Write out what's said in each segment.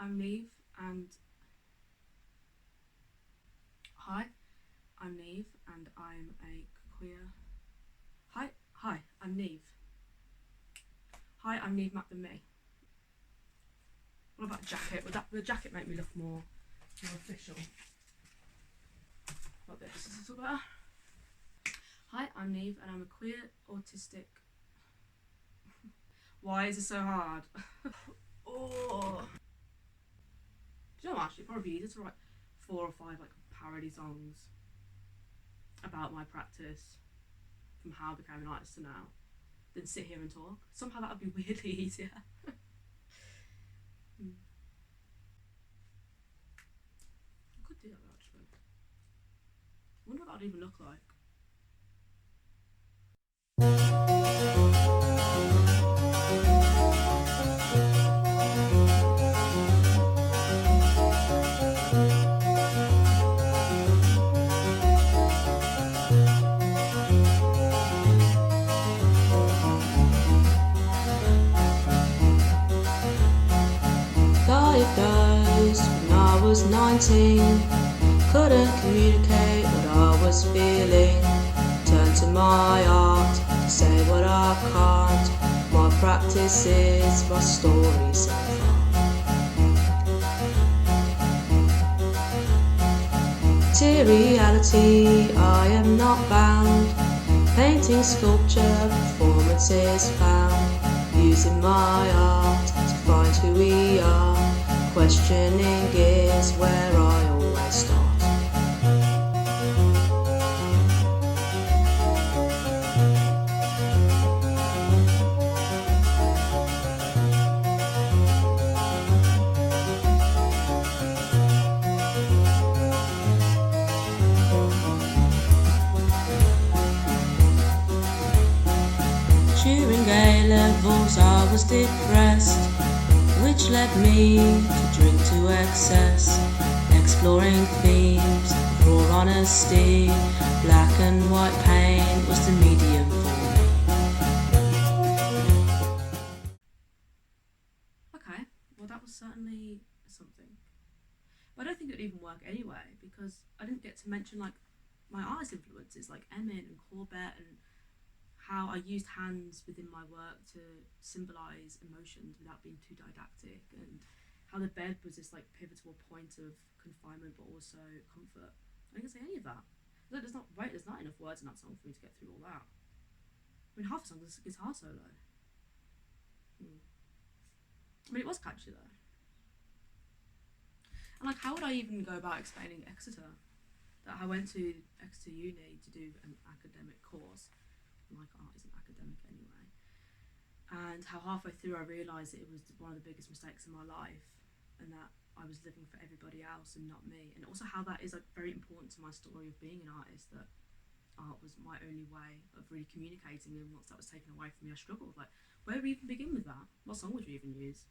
I'm Neve, and hi, I'm Neve, and I'm a queer. Hi, I'm Neve. Hi, I'm Neve Mac than me. What about a jacket? Would the jacket make me look more official? Like this. Is this all better? Hi, I'm Neve, and I'm a queer autistic. Why is it so hard? Oh. Do you know what, actually, it'd probably be easier to write 4 or 5 like parody songs about my practice from how I became an artist to now than sit here and talk. Somehow that would be weirdly easier. I could do that actually. I wonder what that would even look like. Diagnosed when I was 19, couldn't communicate what I was feeling. Turned to my art to say what I can't. My practice is my story so far. To reality, I am not bound. Painting, sculpture, performances found. Using my art to find who we are. Questioning is where I always start. During A levels I was depressed, which led me to drink to excess, exploring themes of raw honesty. Black and white paint was the medium for me. Okay, well that was certainly something. But I don't think it would even work anyway, because I didn't get to mention like my artist influences like Emin and Corbett, and how I used hands within my work to symbolise emotions without being too didactic, and how the bed was this like pivotal point of confinement but also comfort. I didn't say any of that. There's not enough words in that song for me to get through all that. I mean, half the song is a guitar solo. I mean, it was catchy though. And like, how would I even go about explaining Exeter? That I went to Exeter Uni to do an academic course. Like, art isn't academic anyway. And how halfway through I realised that it was one of the biggest mistakes in my life, and that I was living for everybody else and not me. And also how that is like very important to my story of being an artist, that art was my only way of really communicating, and once that was taken away from me I struggled. Like, where would we even begin with that? What song would you even use?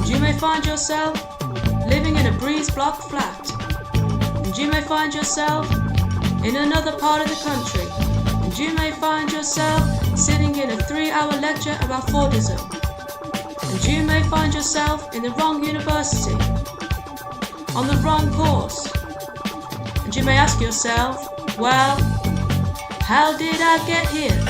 You may find yourself living in a breeze block flat, and you may find yourself in another part of the country, and you may find yourself sitting in a 3-hour lecture about Fordism, and you may find yourself in the wrong university, on the wrong course, and you may ask yourself, well, how did I get here?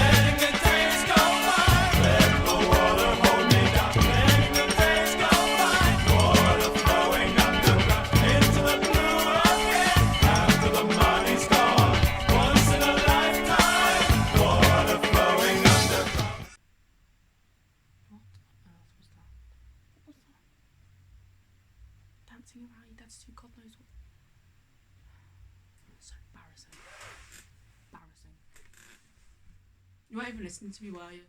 Dancing around your dad's too, God knows what. So embarrassing. Embarrassing. You weren't even listening to me, were you?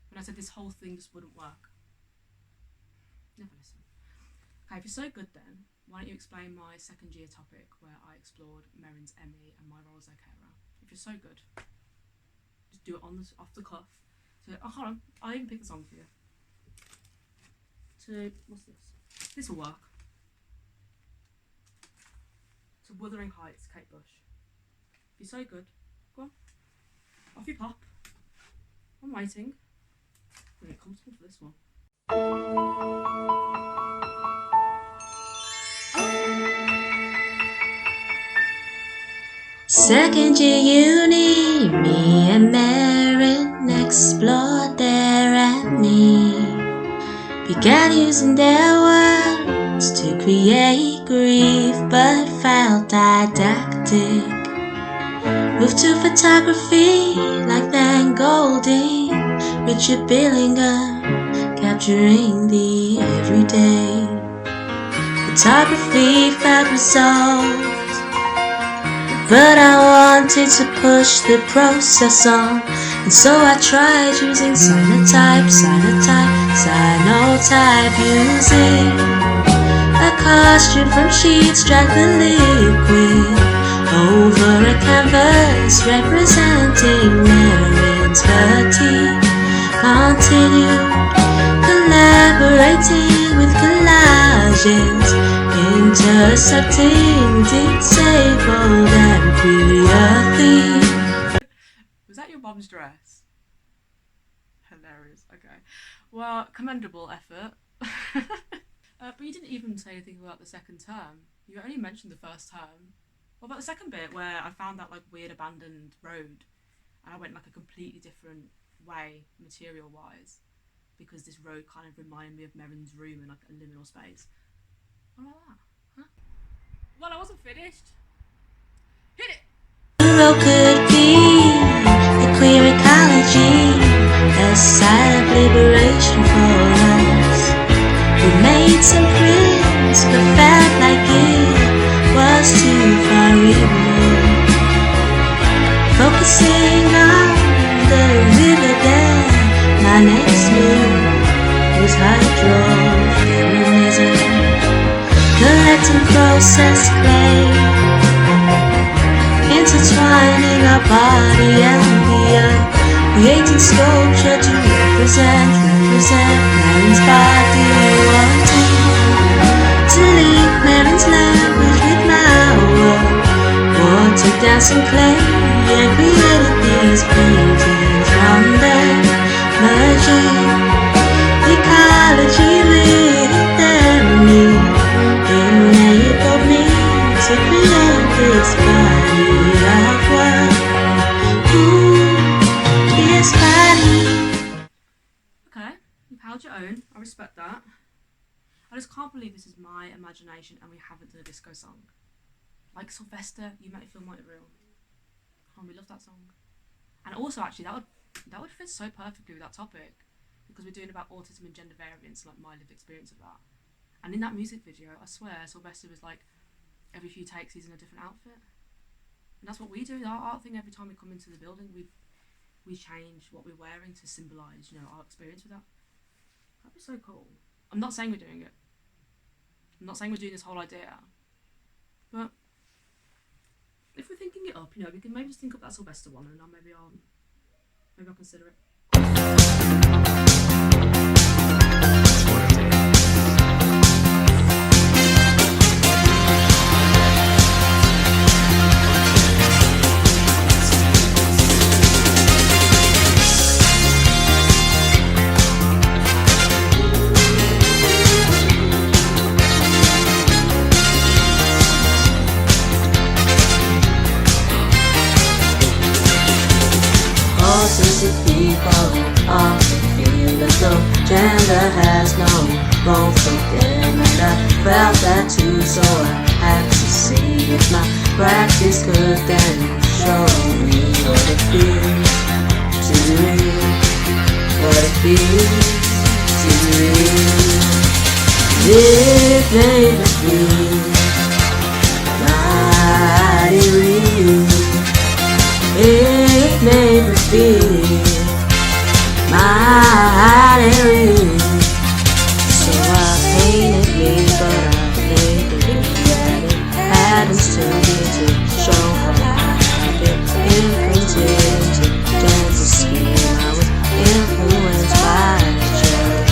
When I said this whole thing just wouldn't work. Never listen. Okay, if you're so good then, why don't you explain my second year topic where I explored Merrin's Emmy and my role as their carer? If you're so good, just do it off the cuff. So, oh, hold on, I'll even pick the song for you. to, what's this? This will work. To Wuthering Heights, Kate Bush. You're so good. Go on. Off you pop. I'm waiting. I'm gonna get comfortable for this one. Second year uni, me and Marin explored their and me. Began using their words to create grief, but felt didactic. Moved to photography like Van Golding, Richard Billingham, capturing the everyday. Photography felt resolved, but I wanted to push the process on, and so I tried using cyanotype, using a costume from sheets, drag the liquid over a canvas representing Marin's fatigue. Continued collaborating with collages, intercepting disabled and queer themes. Was that your mom's dress? Hilarious. Okay. Well, commendable effort. But you didn't even say anything about the second term. You only mentioned the first term. What about the second bit where I found that like weird abandoned road and I went like a completely different way material wise because this road kind of reminded me of Marin's room in like a liminal space. What about that? Huh? Well, I wasn't finished. Hit it! Euro could be the queer ecology, a side of liberation for us. We made some prints, but felt like it was too far removed. Focusing on the river there, my next move was hydrofeminism. Collecting processed clay, intertwining our body and the earth, creating sculpture to represent Marin's body. Wanting to link Marin's language with my world, watered down some clay and created these paintings from them, merging ecology with eternity. Enabled me to create this body of work. Ooh, this body. Okay, you've held your own. I respect that. I just can't believe this is my imagination and we haven't done a disco song. Like Sylvester, You Make Me Feel Mighty Real. Oh, we love that song. And also, actually, that would fit so perfectly with that topic because we're doing about autism and gender variance, like my lived experience of that. And in that music video, I swear, Sylvester was like, every few takes he's in a different outfit. And that's what we do. Our art thing, every time we come into the building, we change what we're wearing to symbolise, our experience with that. That'd be so cool. I'm not saying we're doing it. I'm not saying we're doing this whole idea. But if we're thinking it up, we can maybe just think up that Sylvester one and maybe I'll consider it. Autistic people often feel as though gender has no role for them, and I felt that too, so I had to see if my practice could then show me what it feels to be real, what it feels to be real. It made me feel mighty real. It made me feel mighty real. So I painted me, but I made it that it happens to me to show how I've been imprinted into gender scheme. I was influenced by each other.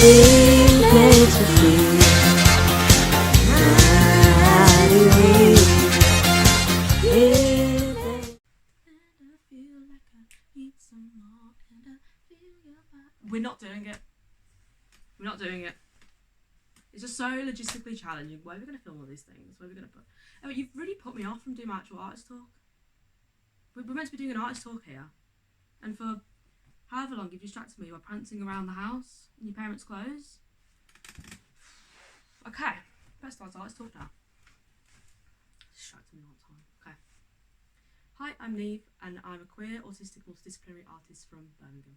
It makes me feel mighty weak. It makes And I feel like I need some more. And I feel your vibe. We're not doing it. We're not doing it. It's just so logistically challenging. Where are we going to film all these things? Where are we going to put... Oh, you've really put me off from doing my actual artist talk. We're meant to be doing an artist talk here. And for however long you've distracted me by prancing around the house in your parents' clothes. Okay, let's start artist talk now. Distracting me all the time. Okay. Hi, I'm Neve, and I'm a queer, autistic, multidisciplinary artist from Birmingham.